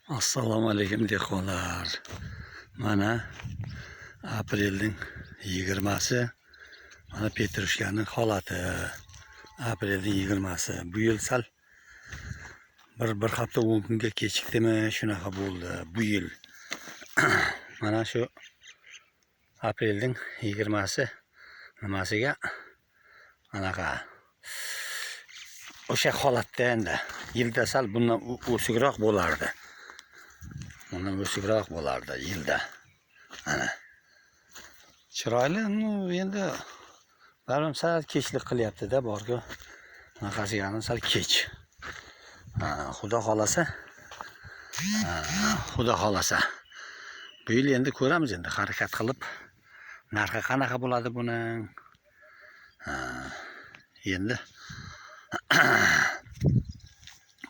Assalomu alaykum dehqonlar. Mana aprelning 20si. Mana petrushkaning holati. Aprelning 20si. Bu yil sal bir hafta 10 kunga kechikdimi, shunaqa bo'ldi bu yil. Mana shu aprelning 20si nimasiga anaqa o'sha holatda endi yilda sal bundan o'sikroq bo'lardi. Bundan o'sikroq bo'lardi yilda. Ana. Chiroyli, endi baribir sal kechlik qilyapti-da, borku. Bunaqasiga sal kech. Xudo xolasa. Xudo xolasa. Bu yil endi ko'ramiz, endi harakat qilib narxi qanaqa bo'ladi buning. Endi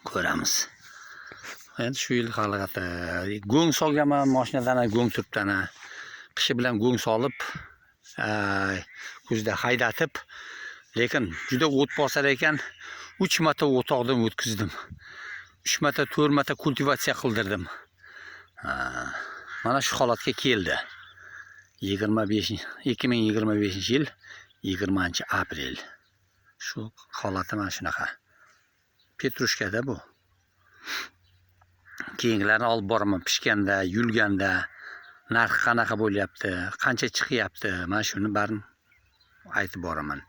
ko'ramiz. Endi shu yil holati. Go'ng solganman, mashinadan go'ng turibdi. Qishi bilan go'ng solib, kuzda haydatib, lekin juda o't bosar ekan, 3 marta o'toqdan o'tkazdim. 3 marta, 4 marta kultivatsiya qildirdim. Mana shu holatga keldi. 2025 yil 20-aprel. Shu holati mana shunaqa. Petrushkada bu. Keyingilarni olib boraman, pishganda, yulganda narxi qanaqa bo'lyapti, qancha chiqyapti, mana shuni barini aytib boraman.